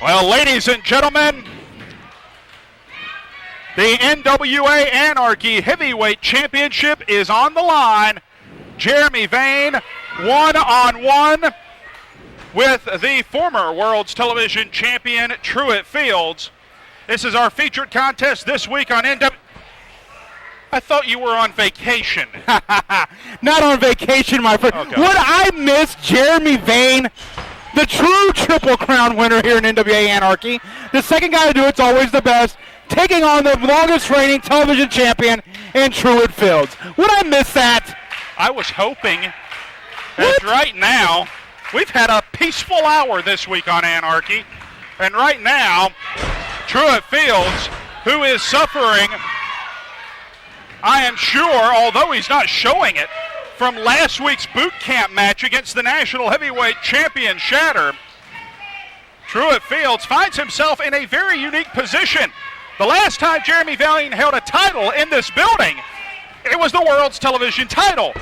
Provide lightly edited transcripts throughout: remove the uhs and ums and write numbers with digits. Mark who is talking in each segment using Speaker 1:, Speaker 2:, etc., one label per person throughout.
Speaker 1: Well, ladies and gentlemen, the NWA Anarchy Heavyweight Championship is on the line. Jeremy Vane, one-on-one with the former World's Television Champion, Truitt Fields. This is our featured contest this week on NWA. I thought you were on vacation.
Speaker 2: Not on vacation, my friend.
Speaker 1: Okay.
Speaker 2: Would I miss Jeremy Vane, the true Triple Crown winner here in NWA Anarchy? The second guy to do it's always the best, taking on the longest reigning television champion in Truitt Fields. Would I miss that?
Speaker 1: I was hoping that right now, we've had a peaceful hour this week on Anarchy, and right now, Truitt Fields, who is suffering, I am sure, although he's not showing it, from last week's boot camp match against the National Heavyweight Champion Shatter, Truitt Fields finds himself in a very unique position. The last time Jeremy Vane held a title in this building, it was the World's Television title.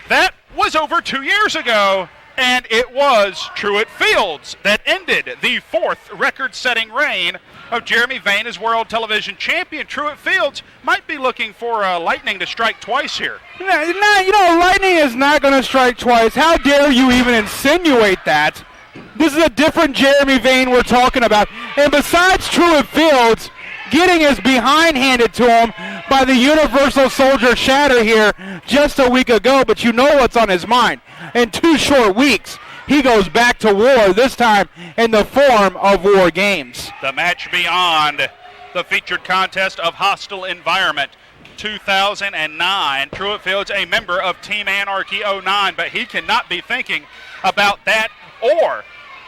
Speaker 1: That was over 2 years ago, and it was Truitt Fields that ended the fourth record-setting reign of Jeremy Vane as World Television Champion. Truitt Fields might be looking for lightning to strike twice here.
Speaker 2: Lightning is not going to strike twice. How dare you even insinuate that? This is a different Jeremy Vane we're talking about. And besides Truitt Fields getting his behind handed to him by the Universal Soldier Shatter here just a week ago, but you know what's on his mind. In 2 short weeks, he goes back to war, this time in the form of War Games.
Speaker 1: The match beyond the featured contest of Hostile Environment 2009. Truitt Fields, a member of Team Anarchy 09, but he cannot be thinking about that or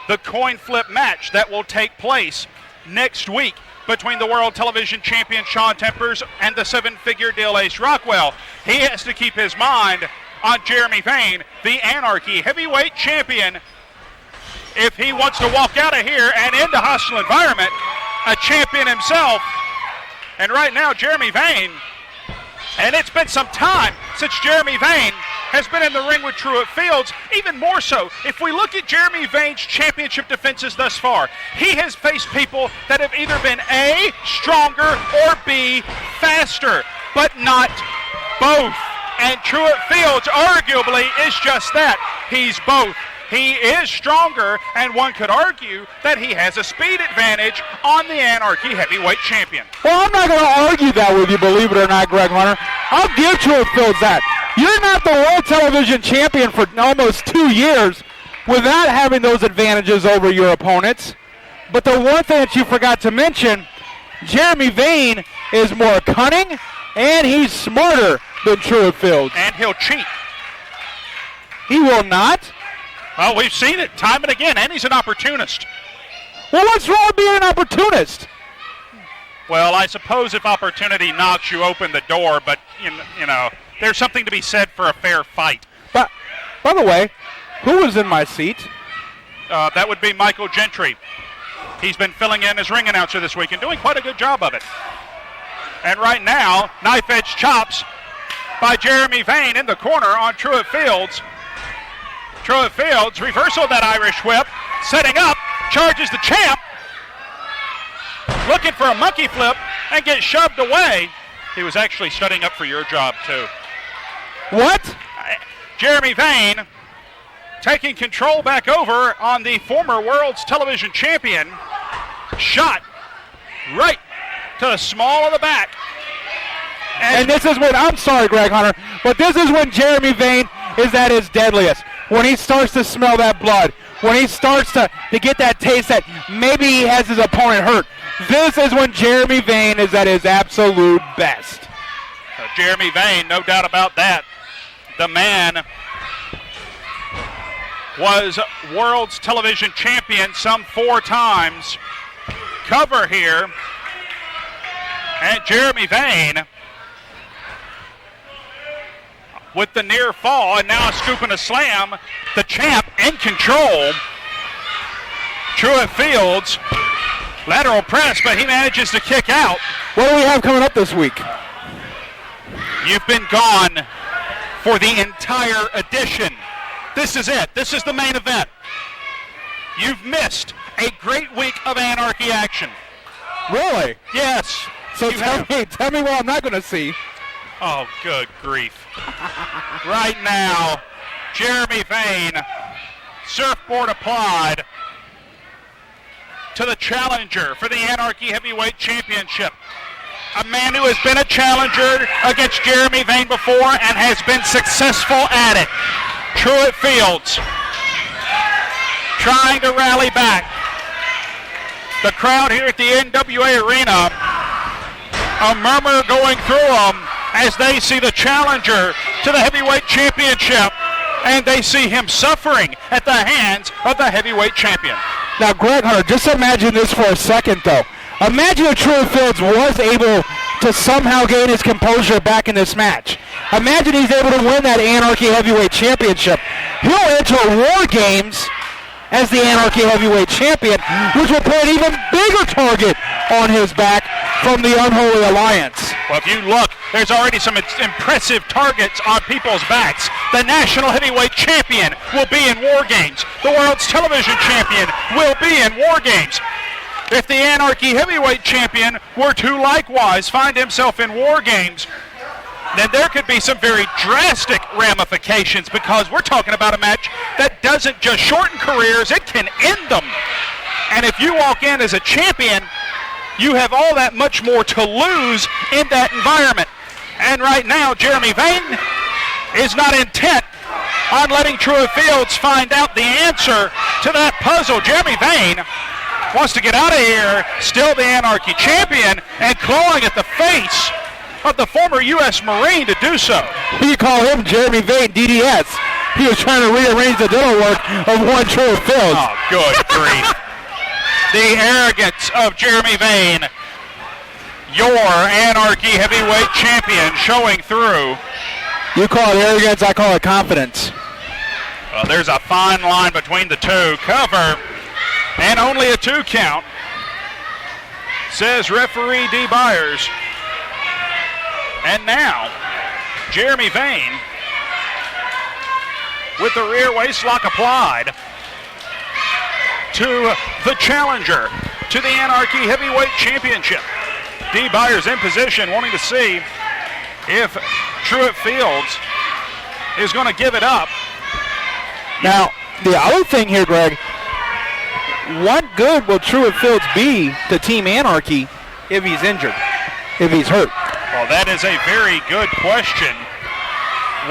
Speaker 1: the coin flip match that will take place next week between the World Television Champion Sean Tempers and the seven-figure deal Ace Rockwell. He has to keep his mind on Jeremy Vane, the Anarchy Heavyweight Champion, if he wants to walk out of here and into Hostile Environment, a champion himself. And right now, Jeremy Vane, and it's been some time since Jeremy Vane has been in the ring with Truitt Fields. Even more so, if we look at Jeremy Vane's championship defenses thus far, he has faced people that have either been A, stronger, or B, faster, but not both. And Truitt Fields arguably is just that. He's both. He is stronger, and one could argue that he has a speed advantage on the Anarchy Heavyweight Champion.
Speaker 2: Well, I'm not going to argue that with you, believe it or not, Greg Hunter. I'll give Truitt Fields that. You're not the World Television Champion for almost 2 years without having those advantages over your opponents. But the one thing that you forgot to mention, Jeremy Vane is more cunning, and he's smarter than Truitt Fields.
Speaker 1: And he'll cheat.
Speaker 2: He will not.
Speaker 1: Well, we've seen it time and again, and he's an opportunist.
Speaker 2: Well, what's wrong with being an opportunist?
Speaker 1: Well, I suppose if opportunity knocks, you open the door, but, you know, there's something to be said for a fair fight.
Speaker 2: But, by the way, who was in my seat?
Speaker 1: That would be Michael Gentry. He's been filling in as ring announcer this week and doing quite a good job of it. And right now, knife-edge chops by Jeremy Vane in the corner on Truitt Fields. Truitt Fields, reversal of that Irish whip, setting up, charges the champ, looking for a monkey flip, and gets shoved away. He was actually studying up for your job, too.
Speaker 2: What?
Speaker 1: Jeremy Vane taking control back over on the former World's Television Champion. Shot right to the small of the back.
Speaker 2: And this is when, I'm sorry, Greg Hunter, but this is when Jeremy Vane is at his deadliest. When he starts to smell that blood, when he starts to get that taste that maybe he has his opponent hurt. This is when Jeremy Vane is at his absolute best.
Speaker 1: Jeremy Vane, no doubt about that. The man was World's Television Champion some 4 times. Cover here. And Jeremy Vane with the near fall, and now a scoop and a slam. The champ in control. Truitt Fields, lateral press, but he manages to kick out.
Speaker 2: What do we have coming up this week?
Speaker 1: You've been gone for the entire edition. This is it. This is the main event. You've missed a great week of Anarchy action.
Speaker 2: Really?
Speaker 1: Yes.
Speaker 2: So tell me what I'm not going to see.
Speaker 1: Oh, good grief. Right now, Jeremy Vane, surfboard applied to the challenger for the Anarchy Heavyweight Championship. A man who has been a challenger against Jeremy Vane before and has been successful at it. Truitt Fields trying to rally back. The crowd here at the NWA Arena, a murmur going through them as they see the challenger to the heavyweight championship, and they see him suffering at the hands of the heavyweight champion.
Speaker 2: Now, Greg Hunter, just imagine this for a second, though. Imagine if Truitt Fields was able to somehow gain his composure back in this match. Imagine he's able to win that Anarchy Heavyweight Championship. He'll enter War Games as the Anarchy Heavyweight Champion, which will put an even bigger target on his back from the Unholy Alliance.
Speaker 1: Well, if you look, there's already some impressive targets on people's backs. The National Heavyweight Champion will be in War Games. The World's Television Champion will be in War Games. If the Anarchy Heavyweight Champion were to likewise find himself in War Games, then there could be some very drastic ramifications, because we're talking about a match that doesn't just shorten careers, it can end them. And if you walk in as a champion, you have all that much more to lose in that environment. And right now, Jeremy Vane is not intent on letting Truitt Fields find out the answer to that puzzle. Jeremy Vane wants to get out of here, still the Anarchy champion, and clawing at the face of the former U.S. Marine to do so.
Speaker 2: You call him Jeremy Vane, DDS. He was trying to rearrange the dental work of one Truitt Fields.
Speaker 1: Oh, good grief. The arrogance of Jeremy Vane, your Anarchy Heavyweight Champion, showing through.
Speaker 2: You call it arrogance, I call it confidence.
Speaker 1: Well, there's a fine line between the two. Cover, and only a 2 count, says referee Dee Byers. And now, Jeremy Vane, with the rear waist lock applied to the challenger to the Anarchy Heavyweight Championship. Dee Byers in position, wanting to see if Truitt Fields is going to give it up.
Speaker 2: Now, the other thing here, Greg, what good will Truitt Fields be to Team Anarchy if he's injured, if he's hurt?
Speaker 1: Well, that is a very good question.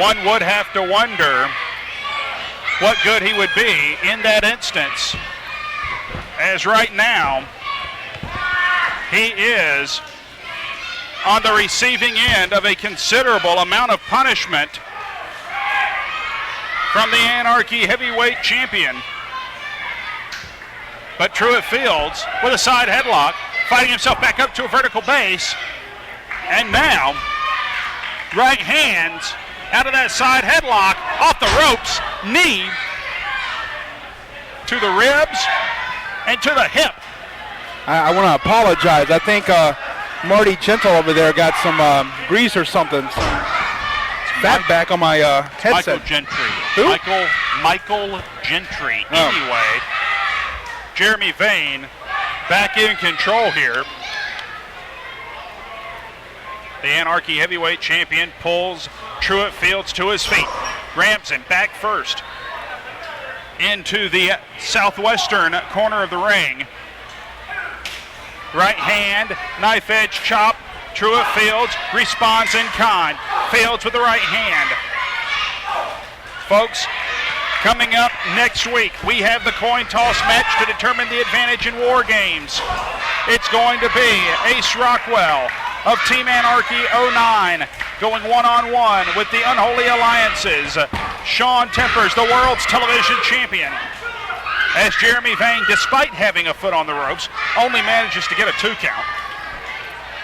Speaker 1: One would have to wonder what good he would be in that instance, as right now he is on the receiving end of a considerable amount of punishment from the Anarchy Heavyweight Champion. But Truitt Fields with a side headlock, fighting himself back up to a vertical base. And now, right hands out of that side headlock, off the ropes, knee to the ribs and to the hip.
Speaker 2: I want to apologize. I think Marty Gentle over there got some grease or something. Fat back on my headset.
Speaker 1: Michael Gentry.
Speaker 2: Who?
Speaker 1: Michael Gentry.
Speaker 2: Oh.
Speaker 1: Anyway, Jeremy Vane back in control here. The Anarchy Heavyweight Champion pulls Truitt Fields to his feet. Grabs him back first into the southwestern corner of the ring. Right hand, knife edge chop. Truitt Fields responds in kind. Fields with the right hand. Folks, coming up next week, we have the coin toss match to determine the advantage in War Games. It's going to be Ace Rockwell of Team Anarchy 09 going one-on-one with the Unholy Alliances. Sean Tempers, the World's Television Champion. As Jeremy Vane, despite having a foot on the ropes, only manages to get a 2 count.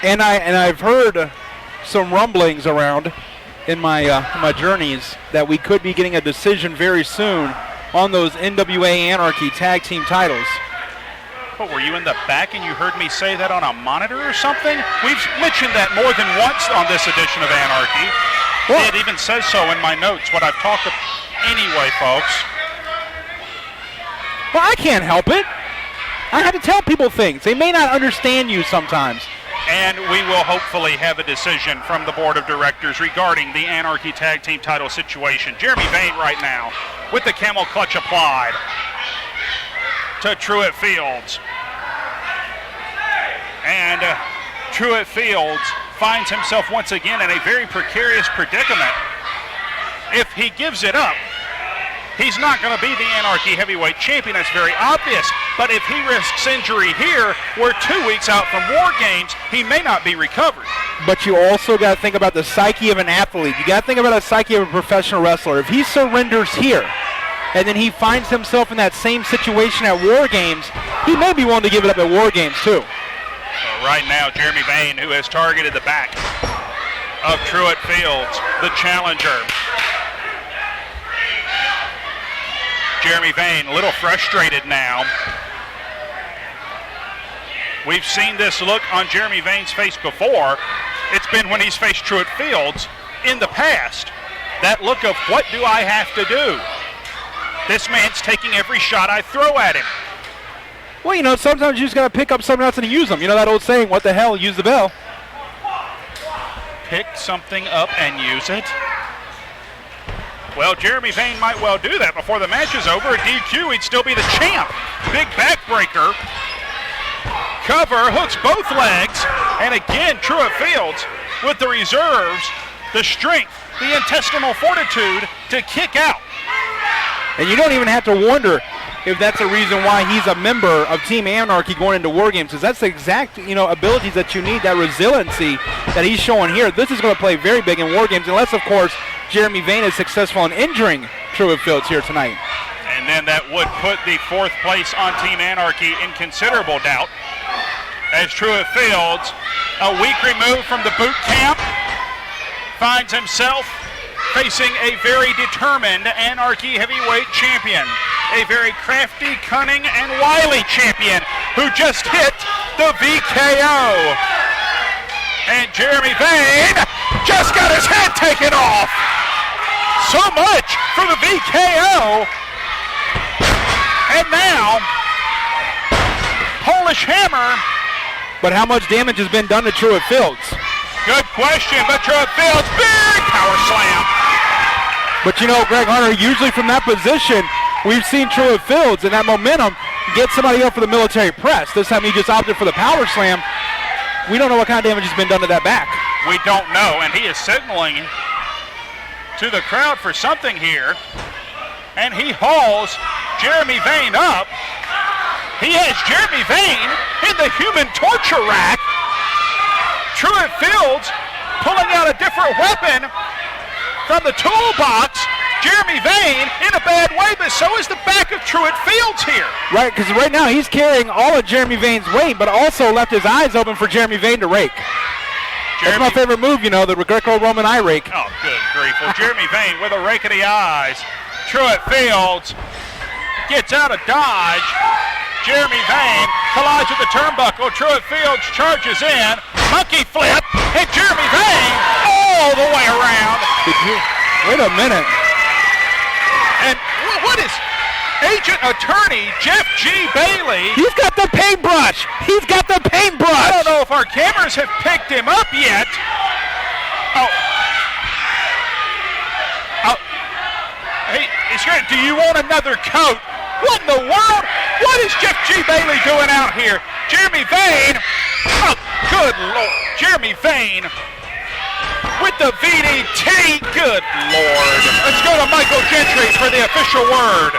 Speaker 2: And I've heard some rumblings around in my journeys that we could be getting a decision very soon on those NWA Anarchy tag team titles.
Speaker 1: But were you in the back and you heard me say that on a monitor or something? We've mentioned that more than once on this edition of Anarchy.
Speaker 2: Well,
Speaker 1: it even says so in my notes, what I've talked about. Anyway, folks.
Speaker 2: Well, I can't help it. I have to tell people things. They may not understand you sometimes.
Speaker 1: And we will hopefully have a decision from the board of directors regarding the Anarchy Tag Team title situation. Jeremy Vane right now with the camel clutch applied to Truitt Fields. And Truitt Fields finds himself once again in a very precarious predicament. If he gives it up, he's not going to be the Anarchy Heavyweight Champion. That's very obvious. But if he risks injury here, we're 2 weeks out from War Games, he may not be recovered.
Speaker 2: But you also got to think about the psyche of an athlete. You got to think about the psyche of a professional wrestler. If he surrenders here, and then he finds himself in that same situation at War Games, he may be willing to give it up at War Games too.
Speaker 1: Well, right now, Jeremy Vane, who has targeted the back of Truitt Fields, the challenger. Jeremy Vane a little frustrated now. We've seen this look on Jeremy Vane's face before. It's been when he's faced Truitt Fields in the past. That look of, what do I have to do? This man's taking every shot I throw at him.
Speaker 2: Well, you know, sometimes you just got to pick up something else and use them. You know that old saying, what the hell, use the bell.
Speaker 1: Pick something up and use it. Well, Jeremy Vane might well do that before the match is over. At DQ, he'd still be the champ. Big backbreaker. Cover, hooks both legs. And again, Truitt Fields with the reserves, the strength, the intestinal fortitude to kick out.
Speaker 2: And you don't even have to wonder if that's the reason why he's a member of Team Anarchy going into War Games, because that's the exact, abilities that you need, that resiliency that he's showing here. This is going to play very big in War Games, unless, of course, Jeremy Vane is successful in injuring Truitt Fields here tonight.
Speaker 1: And then that would put the fourth place on Team Anarchy in considerable doubt, as Truitt Fields, a week removed from the boot camp, finds himself facing a very determined Anarchy Heavyweight Champion, a very crafty, cunning, and wily champion who just hit the VKO. And Jeremy Vane just got his head taken off. So much for the VKO. And now, Polish Hammer.
Speaker 2: But how much damage has been done to Truitt Fields?
Speaker 1: Good question, but Truitt Fields, big power slam.
Speaker 2: But Greg Hunter, usually from that position, we've seen Truitt Fields in that momentum get somebody up for the military press. This time he just opted for the power slam. We don't know what kind of damage has been done to that back.
Speaker 1: We don't know, and he is signaling to the crowd for something here. And he hauls Jeremy Vane up. He has Jeremy Vane in the human torture rack. Truitt Fields pulling out a different weapon from the toolbox. Jeremy Vane in a bad way, but so is the back of Truitt Fields here.
Speaker 2: Right, because right now he's carrying all of Jeremy Vane's weight, but also left his eyes open for Jeremy Vane to rake. That's my favorite move, the Greco-Roman eye rake.
Speaker 1: Oh, good grief. Well, Jeremy Vane with a rake of the eyes. Truitt Fields gets out of dodge. Jeremy Vane collides with the turnbuckle. Truitt Fields charges in. Monkey flip. And Jeremy Vane all the way around.
Speaker 2: Wait a minute.
Speaker 1: And what is Agent Attorney Jeff G. Bailey?
Speaker 2: He's got the paintbrush. He's got the paintbrush.
Speaker 1: I don't know if our cameras have picked him up yet. Hey, do you want another coat? What in the world? What is Jeff G. Bailey doing out here? Jeremy Vane. Oh, good Lord. Jeremy Vane with the VDT. Good Lord. Let's go to Michael Gentry for the official word.